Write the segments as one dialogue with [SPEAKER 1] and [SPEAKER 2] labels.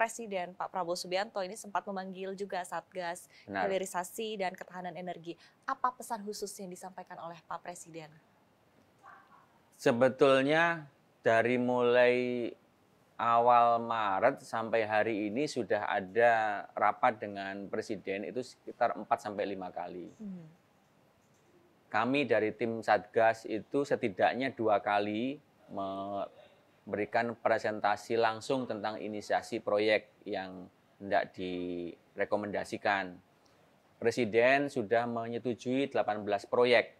[SPEAKER 1] Presiden Pak Prabowo Subianto ini sempat memanggil juga Satgas
[SPEAKER 2] Benar.
[SPEAKER 1] Hilirisasi dan Ketahanan Energi. Apa pesan khusus yang disampaikan oleh Pak Presiden?
[SPEAKER 2] Sebetulnya dari mulai awal Maret sampai hari ini sudah ada rapat dengan Presiden itu sekitar 4-5 kali. Kami dari tim Satgas itu setidaknya 2 kali memberikan presentasi langsung tentang inisiasi proyek yang hendak direkomendasikan. Presiden sudah menyetujui 18 proyek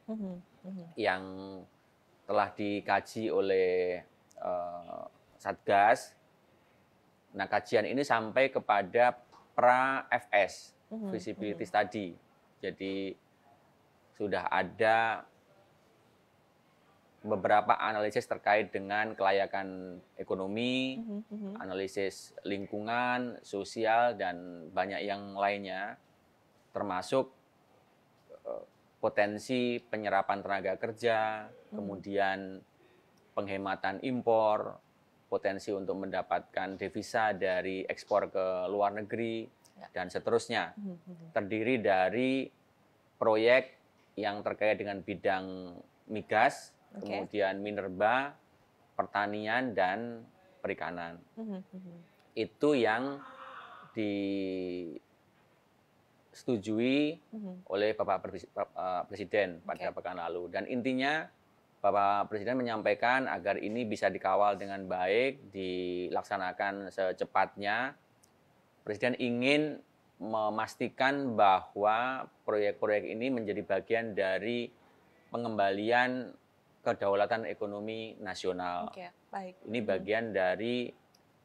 [SPEAKER 2] yang telah dikaji oleh Satgas. Nah, kajian ini sampai kepada pra-FS, feasibility study. Jadi sudah ada beberapa analisis terkait dengan kelayakan ekonomi, analisis lingkungan, sosial, dan banyak yang lainnya, termasuk potensi penyerapan tenaga kerja, kemudian penghematan impor, potensi untuk mendapatkan devisa dari ekspor ke luar negeri, dan seterusnya. Terdiri dari proyek yang terkait dengan bidang migas, kemudian minerba, pertanian, dan perikanan. Itu yang disetujui oleh Bapak Presiden pada pekan lalu. Dan intinya Bapak Presiden menyampaikan agar ini bisa dikawal dengan baik, dilaksanakan secepatnya. Presiden ingin memastikan bahwa proyek-proyek ini menjadi bagian dari pengembalian kedaulatan ekonomi nasional.
[SPEAKER 1] Baik.
[SPEAKER 2] Ini bagian dari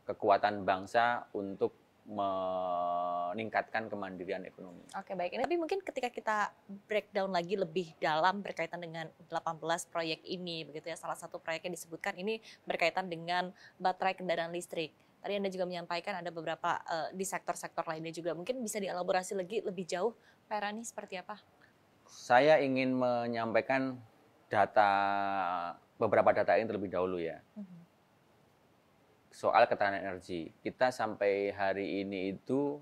[SPEAKER 2] kekuatan bangsa untuk meningkatkan kemandirian ekonomi.
[SPEAKER 1] Oke, baik. Ini tapi mungkin ketika kita breakdown lagi lebih dalam berkaitan dengan 18 proyek ini, begitu ya. Salah satu proyek yang disebutkan ini berkaitan dengan baterai kendaraan listrik. Tadi Anda juga menyampaikan ada beberapa di sektor-sektor lainnya juga. Mungkin bisa dielaborasi lagi lebih jauh, Pak Rani, seperti apa?
[SPEAKER 2] Saya ingin menyampaikan beberapa data ini terlebih dahulu ya. Soal ketahanan energi. Kita sampai hari ini itu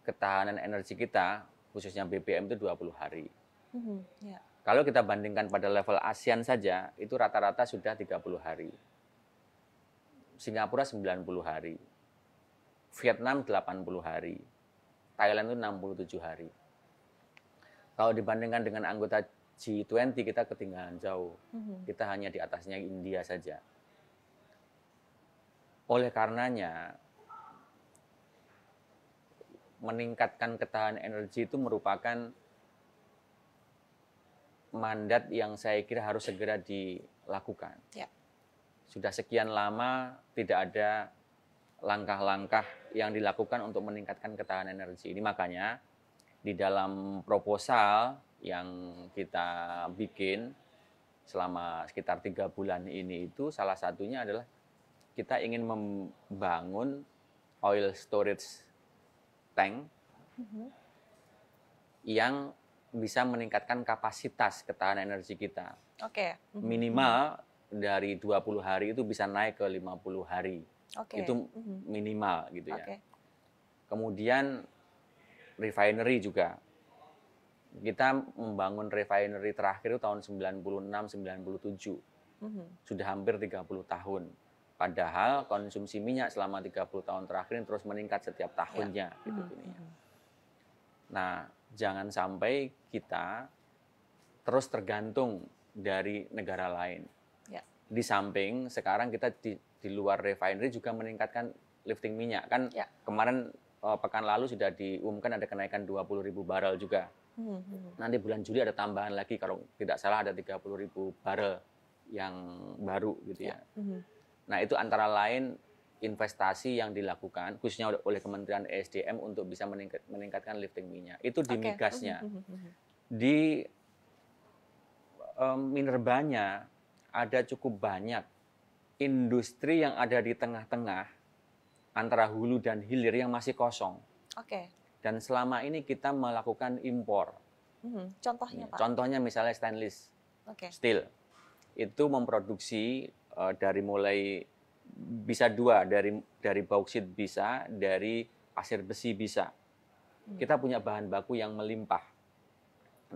[SPEAKER 2] ketahanan energi kita, khususnya BBM itu 20 hari. Kalau kita bandingkan pada level ASEAN saja, itu rata-rata sudah 30 hari. Singapura 90 hari. Vietnam 80 hari. Thailand itu 67 hari. Kalau dibandingkan dengan anggota G20, kita ketinggalan jauh. Kita hanya di atasnya India saja. Oleh karenanya, meningkatkan ketahanan energi itu merupakan mandat yang saya kira harus segera dilakukan. Sudah sekian lama tidak ada langkah-langkah yang dilakukan untuk meningkatkan ketahanan energi. Ini makanya di dalam proposal yang kita bikin selama sekitar 3 bulan ini itu salah satunya adalah kita ingin membangun oil storage tank yang bisa meningkatkan kapasitas ketahanan energi kita. Minimal dari 20 hari itu bisa naik ke 50 hari. Itu minimal gitu ya. Kemudian refinery juga. Kita membangun refinery terakhir itu tahun 96-97. Sudah hampir 30 tahun. Padahal konsumsi minyak selama 30 tahun terakhir ini terus meningkat setiap tahunnya. Gitu. Nah, jangan sampai kita terus tergantung dari negara lain. Di samping sekarang kita di luar refinery juga meningkatkan lifting minyak. Kan kemarin pekan lalu sudah diumumkan ada kenaikan 20.000 barel juga. Nanti bulan Juli ada tambahan lagi, kalau tidak salah ada 30.000 barel yang baru gitu ya. Nah, itu antara lain investasi yang dilakukan khususnya oleh Kementerian ESDM untuk bisa meningkatkan lifting minyak. Itu di migasnya. Di minerbanya ada cukup banyak industri yang ada di tengah-tengah antara hulu dan hilir yang masih kosong. Dan selama ini kita melakukan impor.
[SPEAKER 1] Contohnya, Pak?
[SPEAKER 2] Contohnya misalnya stainless steel. Itu memproduksi dari mulai bisa dua, dari bauksit bisa, dari pasir besi bisa. Kita punya bahan baku yang melimpah.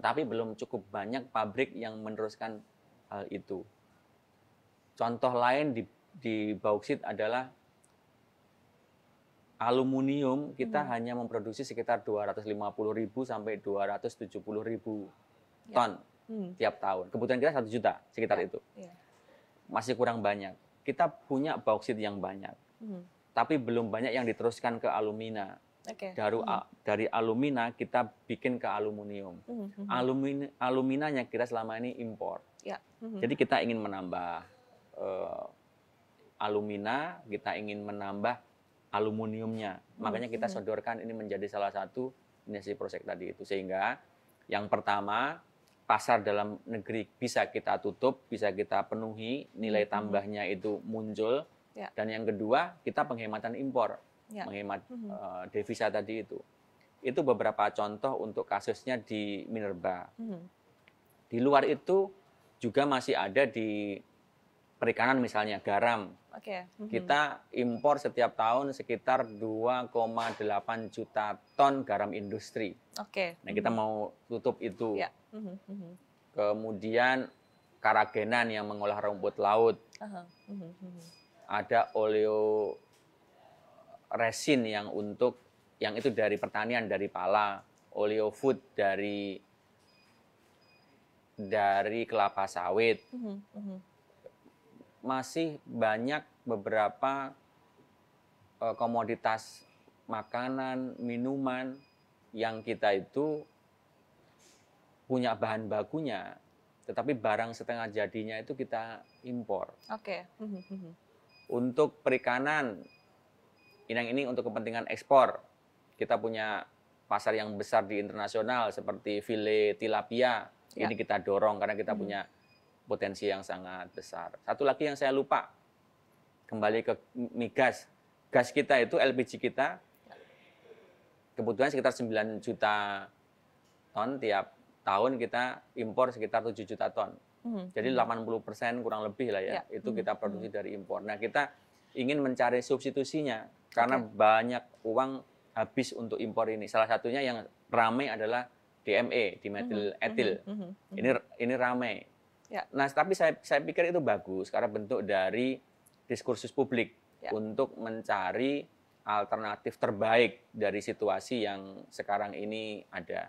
[SPEAKER 2] Tapi belum cukup banyak pabrik yang meneruskan hal itu. Contoh lain di bauksit adalah aluminium. Kita hanya memproduksi sekitar 250.000 sampai 270.000 ton tiap tahun. Kebutuhan kita 1 juta sekitar itu. Masih kurang banyak. Kita punya bauksit yang banyak, tapi belum banyak yang diteruskan ke alumina. Dari alumina kita bikin ke aluminium. Aluminanya kita selama ini impor. Jadi kita ingin menambah alumina, kita ingin menambah aluminiumnya. Makanya kita sodorkan ini menjadi salah satu inisiatif proyek tadi itu. Sehingga yang pertama, pasar dalam negeri bisa kita tutup, bisa kita penuhi, nilai tambahnya itu muncul. Dan yang kedua, kita penghematan impor, menghemat devisa tadi itu. Itu beberapa contoh untuk kasusnya di Minerba. Di luar itu juga masih ada di perikanan, misalnya garam. Kita impor setiap tahun sekitar 2,8 juta ton garam industri. Nah, kita mau tutup itu. Kemudian karagenan yang mengolah rumput laut. Ada oleo resin yang itu dari pertanian, dari pala. Oleo food dari kelapa sawit. Masih banyak beberapa komoditas makanan, minuman yang kita itu punya bahan bakunya, tetapi barang setengah jadinya itu kita impor. Untuk perikanan, ini untuk kepentingan ekspor. Kita punya pasar yang besar di internasional seperti file tilapia. Ini kita dorong karena kita punya potensi yang sangat besar. Satu lagi yang saya lupa, kembali ke migas. Gas kita itu, LPG kita, kebutuhan sekitar 9 juta ton tiap tahun, kita impor sekitar 7 juta ton. Jadi 80% kurang lebih lah ya, itu kita produksi dari impor. Nah, kita ingin mencari substitusinya, karena banyak uang habis untuk impor ini. Salah satunya yang ramai adalah DME, dimetil etil. Ini ramai. Nah, tapi saya pikir itu bagus karena bentuk dari diskursus publik untuk mencari alternatif terbaik dari situasi yang sekarang ini ada.